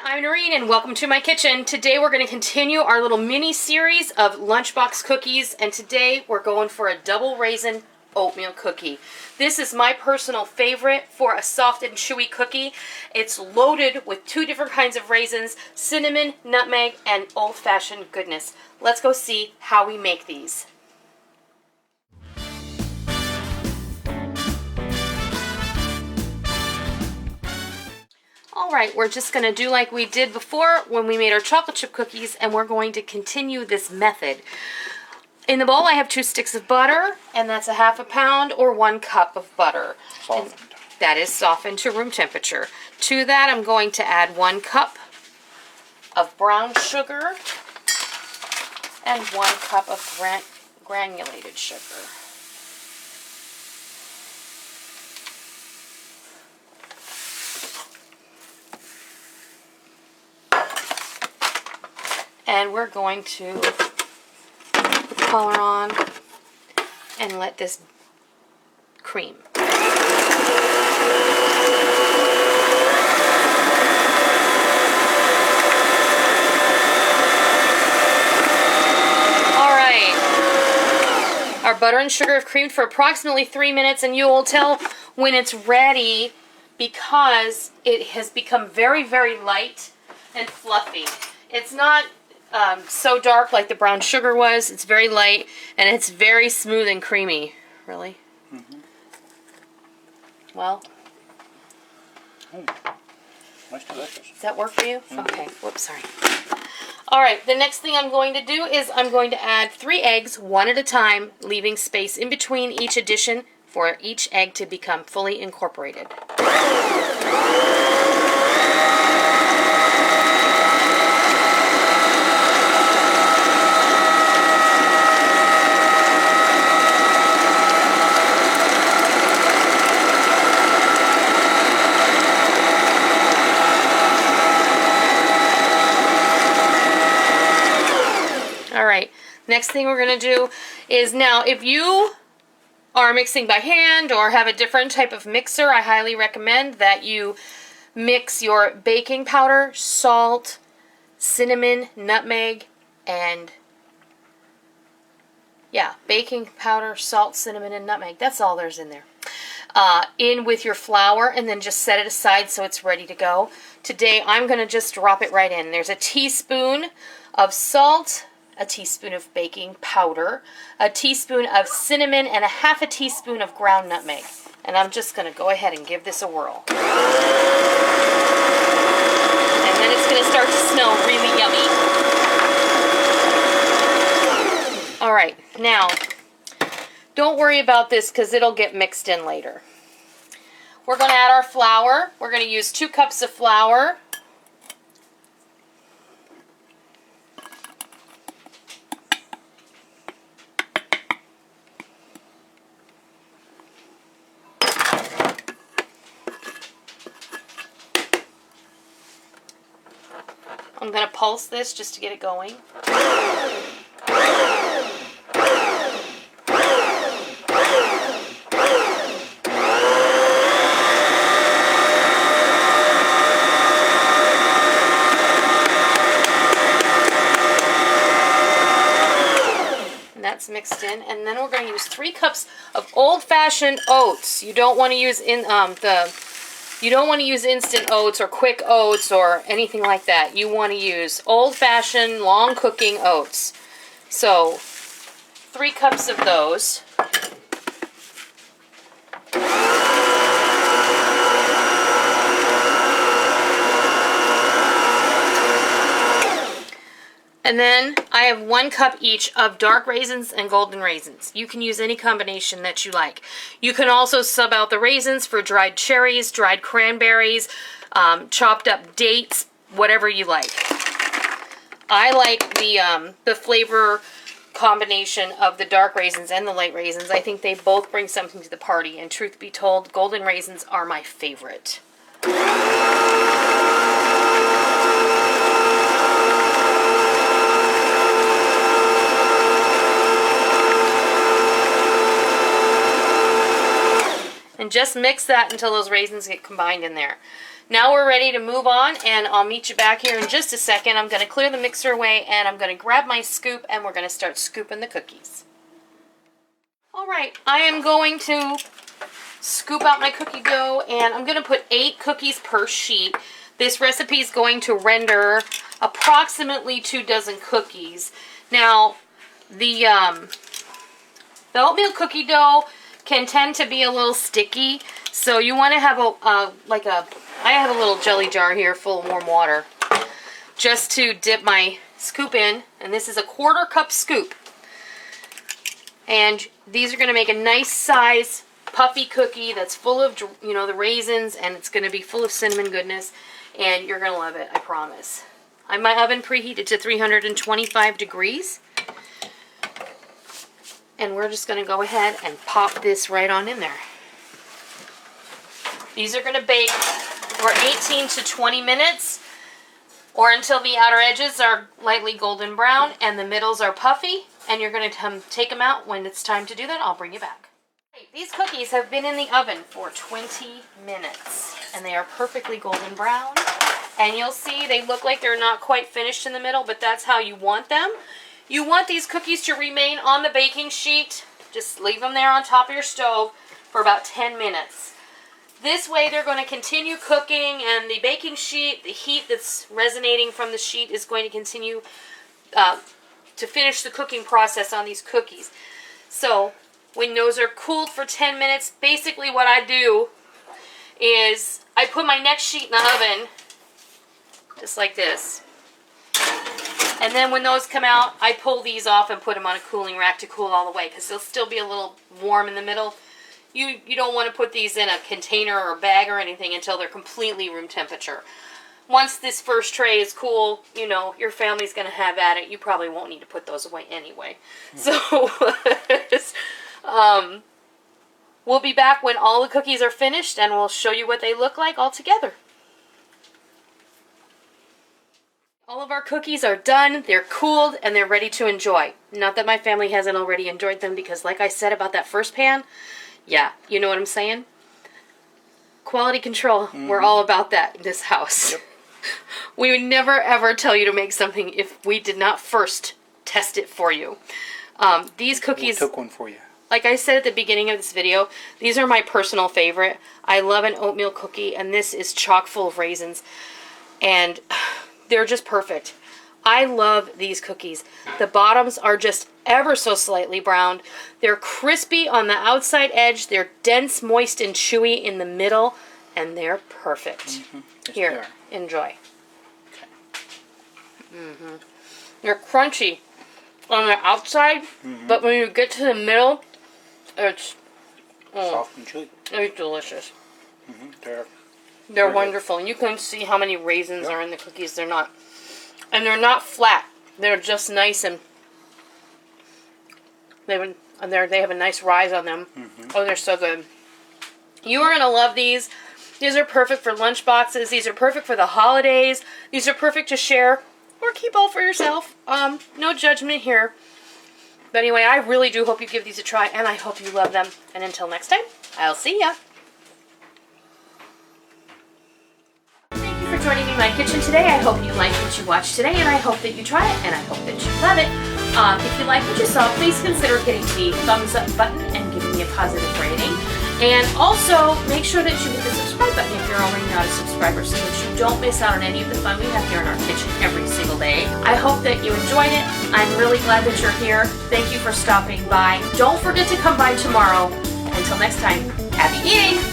I'm Noreen and welcome to my kitchen. Today we're going to continue our little mini series of Lunchbox cookies, and today we're going for a double raisin oatmeal cookie. This is my personal favorite for a soft and chewy cookie. It's loaded with two different kinds of raisins, cinnamon, nutmeg, and old-fashioned goodness. Let's go see how we make these. Alright, we're just going to do like we did before when we made our chocolate chip cookies, and we're going to continue this method. In the bowl I have 2 sticks of butter, and that's a half a pound or 1 cup of butter. Softened. That is softened to room temperature. To that I'm going to add 1 cup of brown sugar and 1 cup of granulated sugar. And we're going to put the color on and let this cream. Alright. Our butter and sugar have creamed for approximately 3 minutes, and you will tell when it's ready because it has become very, very light and fluffy. It's not so dark like the brown sugar was. It's very light and it's very smooth and creamy. Really? Mm-hmm. Well. Nice, delicious. Does that work for you? Mm-hmm. Okay. Whoops, sorry. Alright, the next thing I'm going to do is I'm going to add 3 eggs, 1 at a time, leaving space in between each addition for each egg to become fully incorporated. Alright, next thing we're going to do is now, if you are mixing by hand or have a different type of mixer, I highly recommend that you mix your baking powder, salt, cinnamon, nutmeg, and baking powder, salt, cinnamon, and nutmeg. That's all there's in there. In with your flour, and then just set it aside so it's ready to go. Today I'm going to just drop it right in. There's a teaspoon of salt, a teaspoon of baking powder, a teaspoon of cinnamon, and a half a teaspoon of ground nutmeg. And I'm just going to go ahead and give this a whirl. And then it's going to start to smell really yummy. Alright, now, don't worry about this because it'll get mixed in later. We're going to add our flour. We're going to use 2 cups of flour. I'm going to pulse this just to get it going. And that's mixed in, and then we're going to use 3 cups of old-fashioned oats. You don't want to use You don't want to use instant oats or quick oats or anything like that. You want to use old-fashioned, long-cooking oats. So, 3 cups of those. And then I have 1 cup each of dark raisins and golden raisins. You can use any combination that you like. You can also sub out the raisins for dried cherries, dried cranberries, chopped up dates, whatever you like. I like the flavor combination of the dark raisins and the light raisins. I think they both bring something to the party, and truth be told, golden raisins are my favorite. just mix that until those raisins get combined in there. Now we're ready to move on, and I'll meet you back here in just a second. I'm going to clear the mixer away, and I'm going to grab my scoop, and we're going to start scooping the cookies. All right, I am going to scoop out my cookie dough, and I'm going to put 8 cookies per sheet. This recipe is going to render approximately 2 dozen cookies. Now, the oatmeal cookie dough can tend to be a little sticky, so you want to have I have a little jelly jar here full of warm water just to dip my scoop in, and this is a 1/4 cup scoop. And these are going to make a nice size puffy cookie that's full of, the raisins, and it's going to be full of cinnamon goodness, and you're going to love it, I promise. I have my oven preheated to 325 degrees. And we're just going to go ahead and pop this right on in there. These are going to bake for 18 to 20 minutes, or until the outer edges are lightly golden brown and the middles are puffy. And you're going to take them out when it's time to do that. I'll bring you back. These cookies have been in the oven for 20 minutes, and they are perfectly golden brown. And you'll see they look like they're not quite finished in the middle, but that's how you want them. You want these cookies to remain on the baking sheet. Just leave them there on top of your stove for about 10 minutes. This way they're going to continue cooking, and the baking sheet, the heat that's resonating from the sheet is going to continue to finish the cooking process on these cookies. So when those are cooled for 10 minutes, basically what I do is I put my next sheet in the oven, just like this. And then when those come out, I pull these off and put them on a cooling rack to cool all the way, because they'll still be a little warm in the middle. You don't want to put these in a container or bag or anything until they're completely room temperature. Once this first tray is cool, your family's going to have at it. You probably won't need to put those away anyway. So, we'll be back when all the cookies are finished, and we'll show you what they look like all together. All of our cookies are done, they're cooled, and they're ready to enjoy. Not that my family hasn't already enjoyed them, because like I said about that first pan, yeah, you know what I'm saying? Quality control, we're all about that in this house. Yep. We would never ever tell you to make something if we did not first test it for you. These cookies... We took one for you. Like I said at the beginning of this video, these are my personal favorite. I love an oatmeal cookie, and this is chock full of raisins. And they're just perfect. I love these cookies. The bottoms are just ever so slightly browned. They're crispy on the outside edge. They're dense, moist, and chewy in the middle. And they're perfect. Yes, Here, enjoy. They're crunchy on the outside, but when you get to the middle, it's soft and chewy. It's delicious. They're wonderful. And you can see how many raisins are in the cookies. They're not flat. They're just nice, and they have a nice rise on them. Oh, they're so good. You are going to love these. These are perfect for lunch boxes. These are perfect for the holidays. These are perfect to share or keep all for yourself. No judgment here. But anyway, I really do hope you give these a try, and I hope you love them. And until next time, I'll see ya. Thank you for joining me in my kitchen today. I hope you liked what you watched today, and I hope that you try it, and I hope that you love it. If you like what you saw, please consider hitting the thumbs up button and giving me a positive rating. And also, make sure that you hit the subscribe button if you're already not a subscriber, so that you don't miss out on any of the fun we have here in our kitchen every single day. I hope that you enjoyed it. I'm really glad that you're here. Thank you for stopping by. Don't forget to come by tomorrow. Until next time, happy eating!